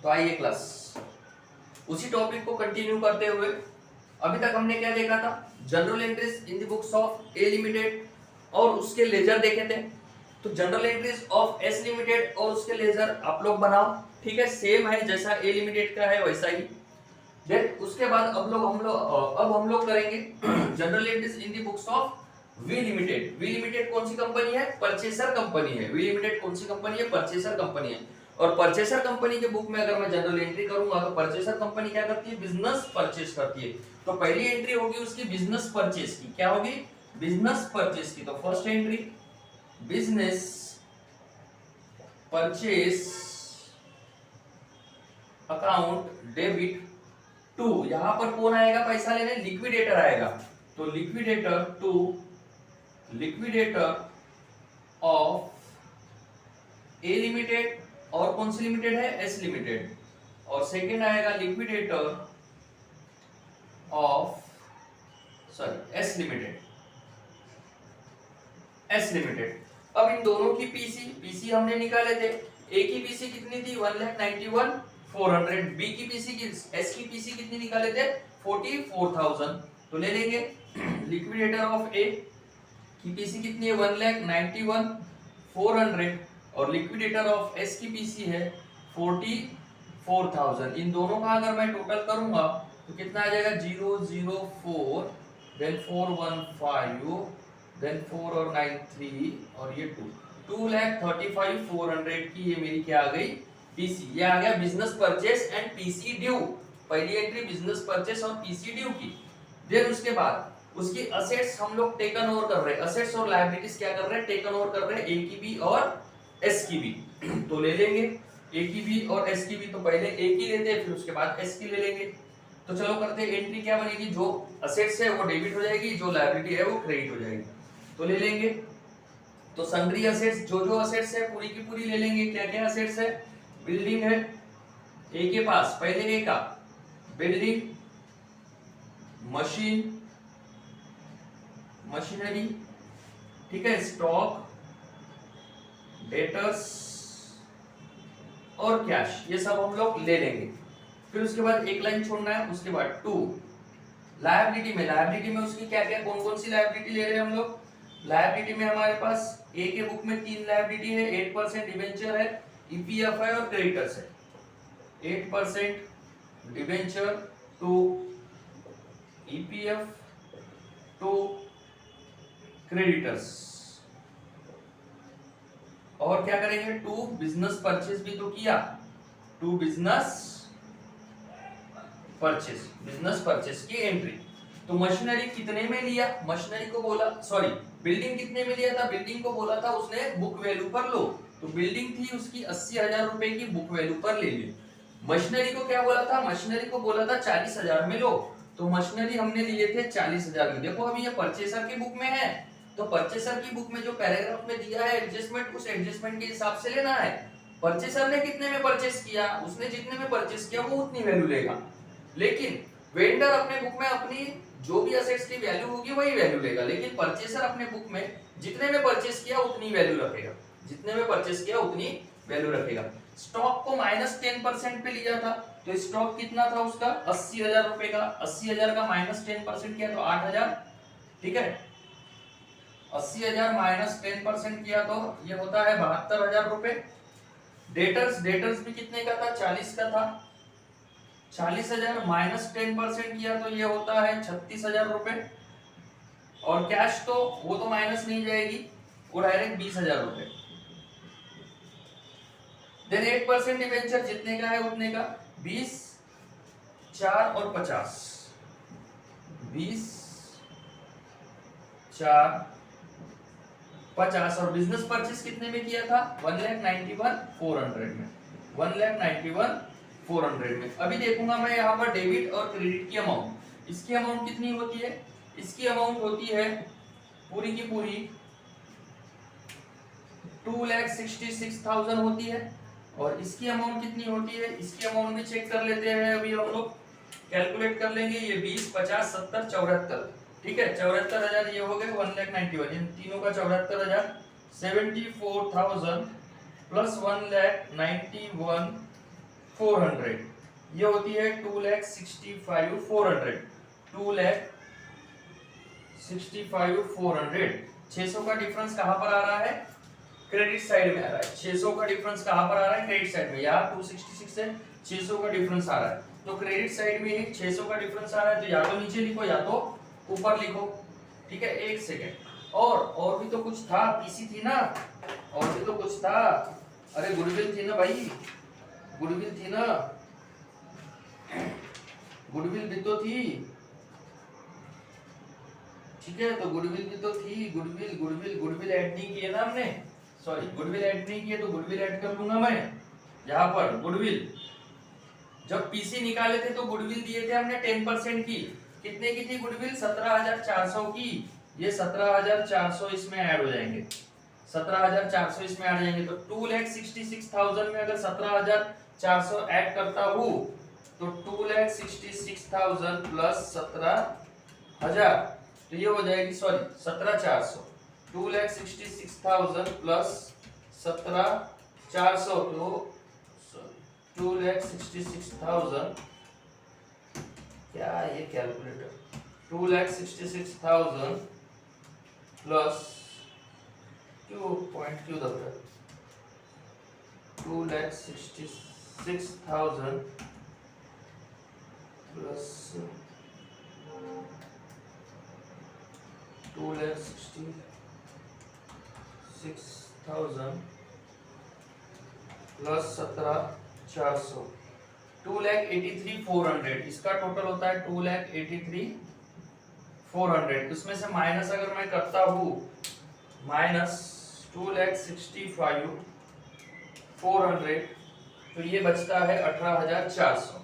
तो आइए क्लास उसी टॉपिक को कंटिन्यू करते हुए अभी तक हमने क्या देखा था, general entries in the books of A limited और उसके लेजर देखे थे। तो general entries of S limited और उसके लेजर आप लोग बनाओ, ठीक है, सेम है जैसा ए लिमिटेड का है वैसा ही। देन उसके बाद अब हम लोग करेंगे general entries in the books of V limited. V limited कौन सी कंपनी है? परचेसर कंपनी है। वी लिमिटेड कौन सी कंपनी है? परचेसर कंपनी है। और परचेसर कंपनी के बुक में अगर मैं जनरल एंट्री करूंगा तो परचेसर कंपनी क्या करती है? बिजनेस परचेस करती है। तो पहली एंट्री होगी उसकी बिजनेस परचेस की। क्या होगी? बिजनेस परचेस की। तो first entry business purchase account debit to, यहां पर कौन आएगा पैसा लेने? लिक्विडेटर आएगा। तो liquidator to liquidator of A limited, और कौन सी लिमिटेड है? S limited. और सेकेंड आएगा liquidator of S limited. S limited. अब इन दोनों की पीसी हमने निकाले थे। ए की पीसी कितनी थी? 1,91,400। बी की पीसी एस की पीसी कितनी निकाले थे? 44,000। तो ले लेंगे लिक्विडेटर ऑफ ए की पीसी कितनी है? 1,91,400 और लिक्विडेटर ऑफ एस की पीसी है 44,000। इन दोनों का अगर मैं टोटल करूंगा तो कितना आ जाएगा? 004 देन 415 देन 4 और 9 3 और ये 2,35,400 की ये मेरी क्या आ गई? पीसी। ये आ गया business purchase and PC due. पहली एंट्री बिजनेस परचेस और पीसी ड्यू की। देन उसके बाद उसकी असेट्स हम लोग टेकन ओवर कर रहे हैं। असेट्स और लायबिलिटीज क्या कर रहे हैं? टेकन ओवर कर रहे हैं, ए की भी और एस की भी। तो ले लेंगे ए की भी और एस की भी। तो पहले ए की लेते हैं फिर उसके बाद एस की ले लेंगे। तो चलो करते हैं, एंट्री क्या बनेगी? जो असेट्स है वो डेबिट हो जाएगी, जो लायबिलिटी है वो क्रेडिट हो जाएगी। तो ले लेंगे, तो सन्ड्री असेट्स, जो असेट्स है पूरी की पूरी ले लेंगे। क्या क्या असेट्स है? बिल्डिंग है ए के पास, पहले ए का बिल्डिंग, मशीनरी, ठीक है, स्टॉक, डेटर्स और कैश, ये सब हम लोग ले लेंगे। फिर उसके बाद एक लाइन छोड़ना है। उसके बाद टू लायबिलिटी में उसकी क्या क्या कौन कौन सी लायबिलिटी ले रहे हैं हम लोग? लायबिलिटी में हमारे पास ए के बुक में 3 लायबिलिटी है। 8% डिबेंचर है, ईपीएफ है और क्रेडिटर्स है। 8% debenture to EPF to creditors. और क्या करेंगे? टू बिजनेस परचेस भी तो किया, टू बिजनेस परचेस की एंट्री। तो मशीनरी कितने में लिया? मशीनरी को बोला, सॉरी, बिल्डिंग कितने में लिया था? बिल्डिंग को बोला था उसने बुक वैल्यू पर लो। तो बिल्डिंग थी उसकी 80,000 रुपए की, बुक वैल्यू पर ले ली। मशीनरी को क्या बोला था? मशीनरी को बोला था 40,000 में लो। तो मशीनरी हमने लिए थे 40,000 में। देखो अभी ये परचेसर की बुक में है, तो परचेसर की बुक में जो पैराग्राफ में दिया है एडजस्टमेंट, उस एडजस्टमेंट के हिसाब से लेना है। परचेसर ने कितने में परचेस किया, उसने जितने में परचेस किया वो उतनी वैल्यू लेगा। लेकिन वेंडर अपने बुक में अपनी जो भी असेट्स की वैल्यू होगी वही वैल्यू लेगा। लेकिन परचेसर अपने बुक में जितने में परचेस किया उतनी वैल्यू रखेगा, जितने में परचेस किया उतनी वैल्यू रखेगा। स्टॉक को -10% पे लिया था, तो स्टॉक कितना था उसका? 80,000 रुपए का। 80,000 का -10% किया तो 8,000, ठीक है। 80,000 -10% किया तो ये होता है 72,000 रुपए। डेटर्स भी कितने का था? 40 का था। 40,000 -10% किया तो ये होता है 36,000 रुपए। और कैश तो वो तो माइनस नहीं जाएगी, वो डायरेक्ट 20,000 रुपए। देन 8% डिबेंचर जितने का है उतने का, 20, 4 और 50। 20, 4, 50। और बिजनेस परचेस कितने में किया था? 1,91,400 में। 1,91,400 में। अभी देखूंगा मैं यहाँ पर डेबिट और क्रेडिट की अमाउंट। इसकी अमाउंट कितनी होती है? इसकी अमाउंट होती है पूरी की पूरी 2,66,000 होती है। और इसकी अमाउंट कितनी होती है? इसकी अमाउंट भी चेक कर लेते हैं, अभी हम लोग कैलकुलेट कर लेंगे। ये 20, 50, 70, 74, ठीक है। 74,000 ये हो गए 1,91,000, इन तीनों का 74,000, 74,000 प्लस 1,91,400 400, ये होती है 2,65,400, 2,65,400। 600 का डिफरेंस कहां पर आ रहा है? क्रेडिट साइड में आ रहा है। 600 का डिफरेंस कहां पर आ रहा है? क्रेडिट साइड में। यहाँ 266 है, 600 का डिफरेंस आ रहा है, तो क्रेडिट साइड में 600 का डिफरेंस आ रहा है, तो या तो नीचे लिखो या तो ऊपर लिखो। ठीक है, एक सेकेंड। और भी तो कुछ था, पीसी थी ना, और भी तो कुछ था। अरे गुडविल थी ना भाई, गुडविल थी ना, गुडविल भी तो थी। ठीक है, तो गुडविल भी तो थी। गुडविल गुडविल गुडविल ऐड नहीं किए ना हमने, सॉरी गुडविल ऐड नहीं किए, तो गुडविल ऐड कर लूंगा मैं यहाँ पर। गुडविल जब पीसी निकाले थे तो गुडविल दिए थे हमने 10% की। कितने की थी गुडविल? 17,400 की। ये 17,400 इसमें ऐड हो जाएंगे, 17,400 इसमें ऐड हो जाएंगे। तो 2,66,000 में अगर 17,400 ऐड करता हूँ तो 2,66,000 प्लस 17,000, तो ये हो जाएगी, सॉरी 17,400, 2,66,000 प्लस 17,400, तो 2,66,000, क्या ये कैलकुलेटर, 2,66,000 प्लस क्यों पॉइंट क्यों दब रहा है, 2,66,000 प्लस 2,66,000 प्लस 17,400, 2,83,400, इसका टोटल होता है 2,83,400। इसमें से माइनस अगर मैं करता हूँ, माइनस 2,65,400, तो ये बचता है 18,400।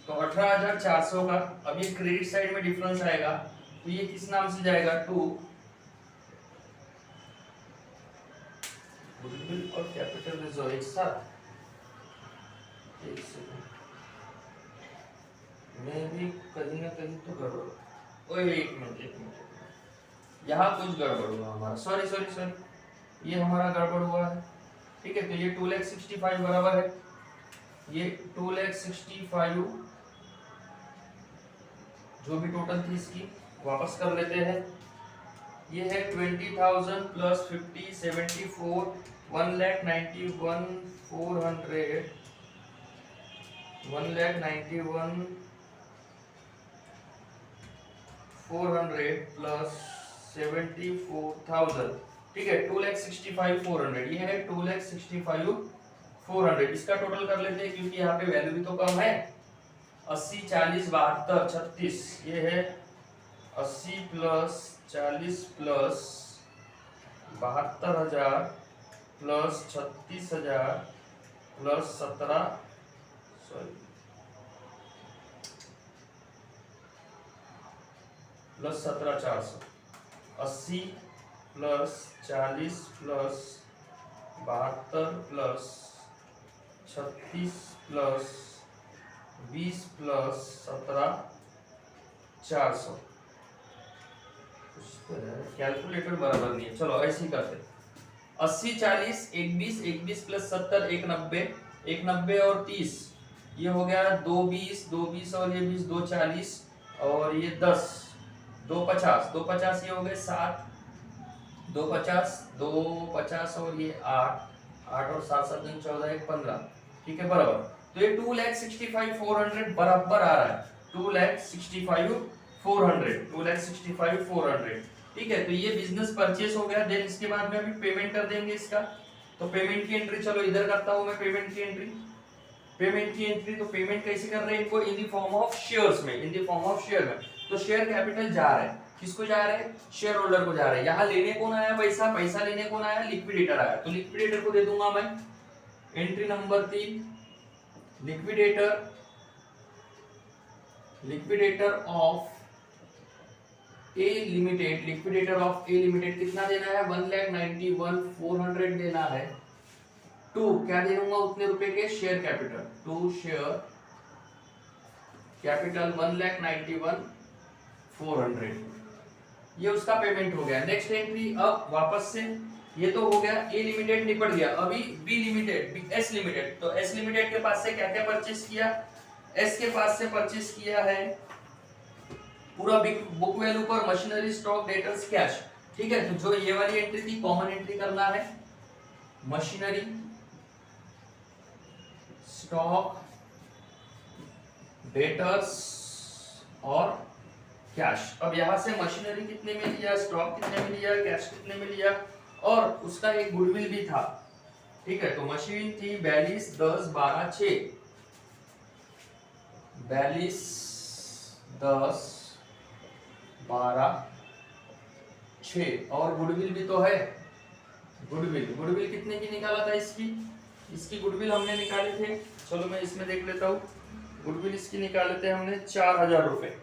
तो 18,400 का अब ये क्रेडिट साइड में डिफरेंस आएगा, तो ये किस नाम से जाएगा? टू गुडविल और कैपिटल रिजर्व एक साथ। एक सेकंड, मैं भी कहीं ना कहीं तो गड़बड़, ओए एक मिनट, यहाँ कुछ गड़बड़ हुआ हमारा, सॉरी, ये हमारा गड़बड़ हुआ है। ठीक है, तो ये 2,65,000 बराबर है, ये 2,65,000 जो भी टोटल थी इसकी वापस कर लेते हैं। ये है 20,000 प्लस 50 74 1,91,400 1,91,400 प्लस 74,000। ठीक है, 2,65,400, ये है 2,65,400। इसका टोटल कर लेते हैं क्योंकि यहाँ पे वैल्यू भी तो कम है। 80 40 72 36, ये है 80 plus 40 plus 72,000 plus 36,000 plus 17, sorry plus 17,400, 80 plus 40 plus 72 plus 36 plus 20 plus 17,400। Calculator बराबर नहीं है, चलो ऐसे ही करते। 80 40 120 21 प्लस 70 190, 190 और 30, ये हो गया 220 220 और ये 20 240 और ये 10 250 250, ये हो गए 7 250 250 और ये 8 8 और 7 7 दिन 14 1 15। ठीक है, बराबर। तो ये 2,65,400 बराबर आ रहा है, 2,65,400। ठीक है, तो ये बिजनेस परचेस हो गया। देन इसके बाद में अभी पेमेंट कर देंगे इसका। तो पेमेंट की एंट्री, चलो इधर करता हूं मैं पेमेंट की एंट्री। तो पेमेंट कैसे कर रहे हैं इनको? In the form of shares में, in the form of share में। तो शेयर कैपिटल जा रहा है, किसको जा रहा है? शेयर होल्डर को जा रहा है। यहाँ लेने कौन आया पैसा लेने कौन आया? लिक्विडेटर आया, तो लिक्विडेटर को दे दूंगा मैं। Entry number 3, liquidator of A limited, कितना देना है? 1,91,400 देना है। टू क्या दे दूंगा उतने रुपए के? Share capital, to share capital 1,91,400। ये उसका पेमेंट हो गया। नेक्स्ट एंट्री, अब वापस से ये तो हो गया, ए लिमिटेड निपट गया। अभी बी लिमिटेड, एस लिमिटेड। तो एस लिमिटेड के पास से क्या क्या परचेस किया? एस के पास से परचेस किया है पूरा बुक वैल्यू पर मशीनरी, स्टॉक, डेटर्स, कैश। ठीक है, तो जो ये वाली एंट्री थी कॉमन एंट्री करना है, मशीनरी, स्टॉक, डेटर्स और कैश। अब यहां से मशीनरी कितने में लिया, स्टॉक कितने में लिया, कैश कितने में लिया, और उसका एक गुडविल भी था। ठीक है, तो मशीन थी 42, 10, 12, 6, 42, 10, 12, 6, और गुडविल भी तो है। गुडविल कितने की निकाला था इसकी गुडविल हमने निकाले थे, चलो मैं इसमें देख लेता हूँ। गुडविल इसकी निकाले थे हमने 4000 रुपए,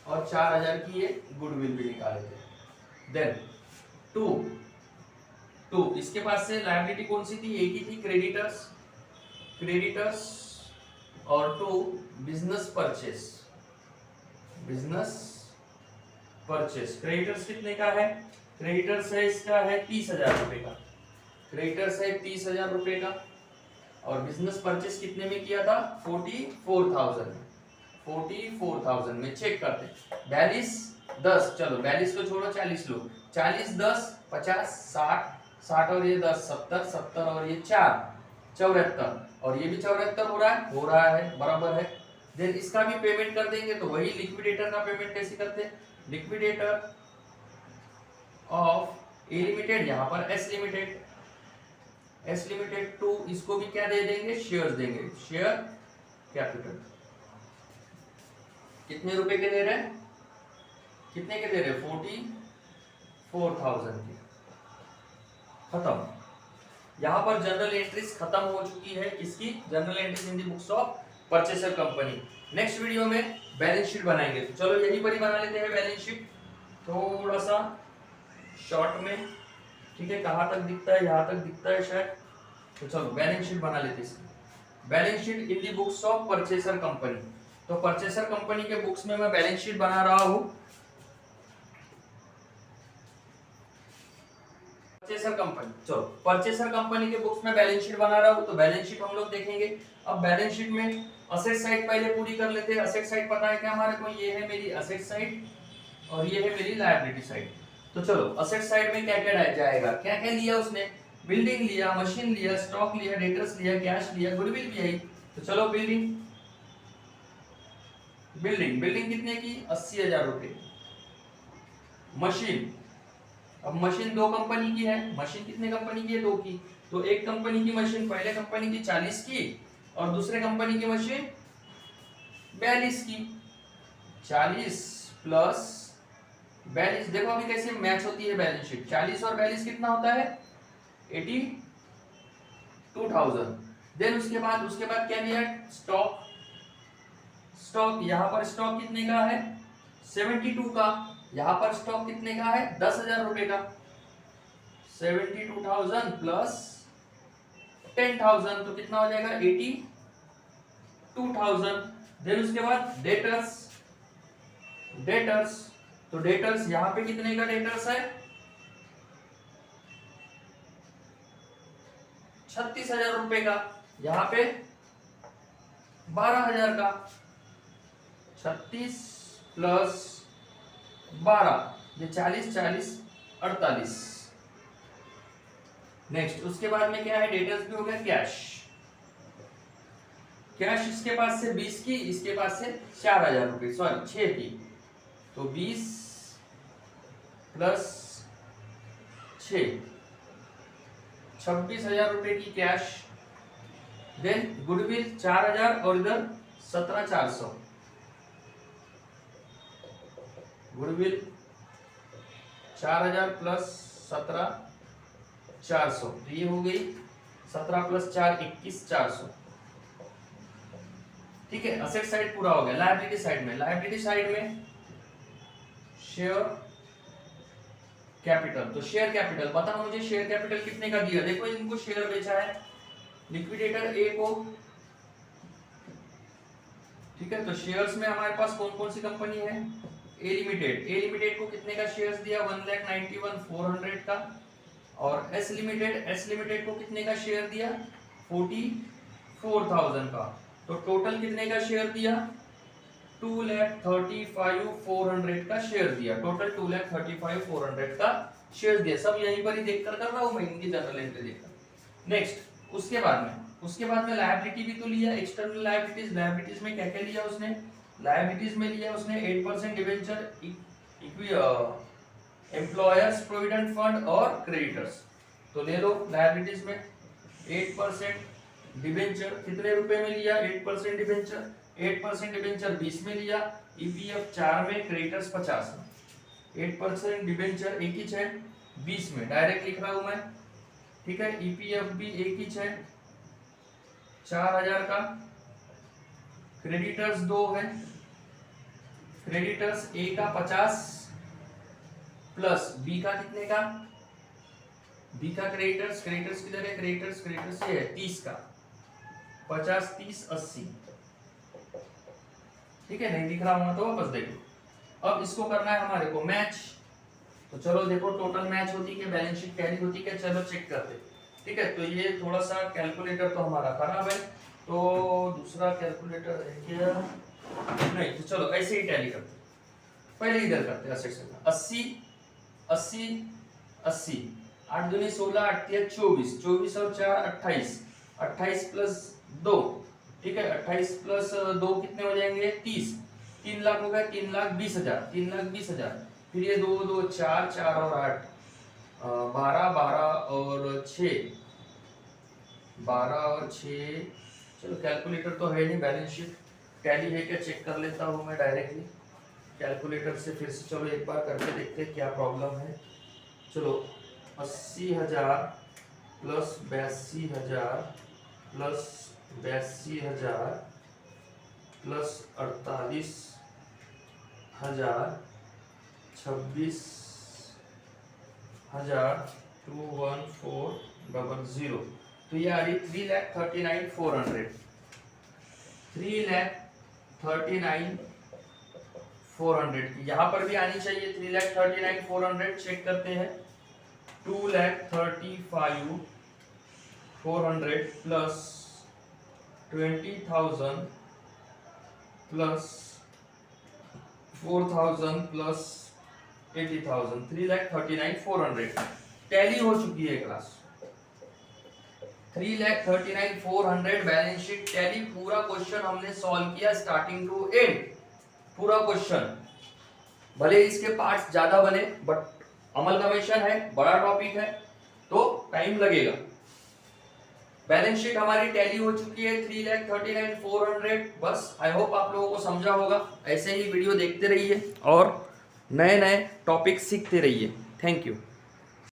और 4000 की ये गुडविल भी निकाले थे। देन टू इसके पास से लायबिलिटी कौन सी थी? एक ही थी, क्रेडिटर्स, और टू बिजनेस परचेस। क्रेडिटर्स कितने का है? क्रेडिटर्स है इसका है 30,000 रुपए का, क्रेडिटर्स है 30,000 रुपए का। और बिजनेस परचेस कितने में किया था? 44,000 में। चेक करते, 42, 10, चलो 42 को छोड़ो, 40 लो, 40, 10, 50, 60 और ये 10, 70 और ये 4, 74, और ये भी 74 हो रहा है, बराबर है। देन इसका भी पेमेंट कर देंगे, तो वही लिक्विडेटर का पेमेंट कैसे करते हैं? लिक्विडेटर ऑफ ए लिमिटेड, यहां पर एस लिमिटेड टू, इसको भी क्या दे देंगे? शेयर्स देंगे, शेयर कैपिटल। कितने रुपए के दे रहे हैं? 44,000 के। खत्म। यहां पर जनरल एंट्रीज खत्म हो चुकी है। किसकी? General entries in the books of purchaser company. Next video में बैलेंस शीट बनाएंगे, तो चलो यहीं पर ही बना लेते हैं बैलेंस शीट, थोड़ा सा शॉर्ट में। ठीक है, कहां तक दिखता है? यहां तक दिखता है शायद। तो चलो बैलेंस शीट बना लेते हैं। Balance sheet in the books of purchaser company. तो परचेसर कंपनी के बुक्स में मैं बैलेंस शीट बना रहा हूं। परचेसर कंपनी, चलो परचेसर कंपनी के बुक्स में बैलेंस शीट बना रहा हूं। तो बैलेंस शीट हम लोग देखेंगे। अब बैलेंस शीट में असेट साइड पहले पूरी कर लेते हैं। असेट साइड पता है क्या हमारे को? ये है मेरी असेट साइड और ये है मेरी लायबिलिटी साइड। तो चलो असेट साइड में क्या क्या जाएगा, क्या क्या लिया उसने? बिल्डिंग लिया, मशीन लिया, स्टॉक लिया, डेटर्स लिया, कैश लिया, गुडविल भी आई। तो चलो बिल्डिंग कितने की? 80,000 रुपए। मशीन, अब मशीन दो कंपनी की है। मशीन कितने कंपनी की है? दो की। तो एक कंपनी की मशीन, पहले कंपनी की 40 की और दूसरे कंपनी की मशीन 42 की। 40 प्लस 42, देखो अभी कैसे मैच होती है बैलेंस शीट। 40 और 42 कितना होता है? 82,000। देन उसके बाद क्या लिया? स्टॉक, यहाँ पर स्टॉक कितने का है? 72 का। यहाँ पर स्टॉक कितने का है? 10,000 रुपए का। 72,000 प्लस 10,000, तो कितना हो जाएगा? 82,000। देन उसके बाद डेटर्स, तो डेटर्स यहाँ पे कितने का डेटर्स है? 36,000 रुपए का। यहाँ पे 12,000 का। 36 प्लस 12, ये 40, 48। नेक्स्ट उसके बाद में क्या है? डेटर्स भी हो गया। कैश इसके पास से 20 की, इसके पास से 4,000 रुपए, सॉरी 6 की। तो 20 प्लस 6, 26,000 रुपए की कैश। देन गुडविल 4,000 और इधर 17,400। गुडविल 4,000 प्लस 17,400, तो ये हो गई 17 प्लस 4, 21,400। ठीक है, असेट साइड पूरा हो गया। लायबिलिटी साइड में शेयर कैपिटल, तो शेयर कैपिटल बताओ मुझे, शेयर कैपिटल कितने का दिया? देखो इनको शेयर बेचा है लिक्विडेटर ए को। ठीक है, तो शेयर्स में हमारे पास कौन कौन सी कंपनी है? ए लिमिटेड को कितने का शेयर्स दिया? 1,91,400 का। और एस लिमिटेड को कितने का शेयर दिया, 44,000 का। तो टोटल कितने का शेयर दिया, 2,35,400 का शेयर दिया। टोटल 2,35,400 का शेयर दिया। सब यहीं पर ही देखकर कर रहा हूं मैं, इनकी जनरल एंट्री देखकर। नेक्स्ट उसके बाद में लायबिलिटी भी तो लिया, एक्सटर्नल लायबिलिटीज में क्या क्या लिया उसने, लायबिलिटीज में लिया उसने 8% डिवेंचर, एम्प्लॉयर्स प्रोविडेंट फंड और क्रेडिटर्स। तो ले लो लायबिलिटीज में 8% डिवेंचर कितने रुपए में लिया, 8% डिवेंचर 20 में लिया, ईपीएफ 4 में, क्रेडिटर्स 50 में। 8% डिवेंचर एक ही है 20 में, डायरेक्ट लिख रहा हूं मैं, ठीक है। ईपीएफ भी एक ही है 4,000 का, क्रेडिटर्स 2 है, क्रेडिटर्स ए का 50 प्लस बी का कितने का, बी का क्रेडिटर्स किधर है, क्रेडिटर्स ये है 30 का, 50 30 80, ठीक है। नहीं दिख रहा हूं तो वापस देखो। अब इसको करना है हमारे को मैच। तो चलो देखो टोटल मैच होती है, बैलेंस शीट टैली होती है, चलो चेक करते, ठीक है। तो ये थोड़ा सा कैलकुलेटर तो हमारा खराब है, तो दूसरा कैलकुलेटर है क्या, नहीं, तो चलो ऐसे ही टैली करते। पहले इधर करते हैं 80 80 80, 8 दूनी 16, 8 तिया 24, 24 और 4 28, 28 प्लस 2, ठीक है। 28 प्लस 2 कितने हो जाएंगे, 30, 3 लाख हो गए, 3,20,000। फिर ये 2 2 4 4 और 8 12 12 और 6 12 और 6। चलो कैलकुलेटर तो है नहीं, बैलेंस शीट टैली है क्या चेक कर लेता हूँ मैं डायरेक्टली कैलकुलेटर से। फिर से चलो एक बार करके देखते हैं क्या प्रॉब्लम है। चलो 80,000 प्लस 82,000 प्लस 82,000 प्लस 48,000 26,000 21400। तो ये आ रही 3,39,400, 3,39,400। यहाँ पर भी आनी चाहिए 3,39,400। चेक करते हैं 2,35,400 प्लस 20,000 प्लस 4,000 प्लस 80,000, 3,39,400 टैली हो चुकी है क्लास। 3,39,400 balance sheet tally. पूरा क्वेश्चन हमने सॉल्व किया स्टार्टिंग टू एंड, पूरा क्वेश्चन। भले इसके पार्ट्स ज्यादा बने बट अमलगमेशन है, बड़ा टॉपिक है तो टाइम लगेगा। बैलेंस शीट हमारी टैली हो चुकी है 3,39,400। बस आई होप आप लोगों को समझा होगा। ऐसे ही वीडियो देखते रहिए और नए नए टॉपिक सीखते रहिए। Thank you.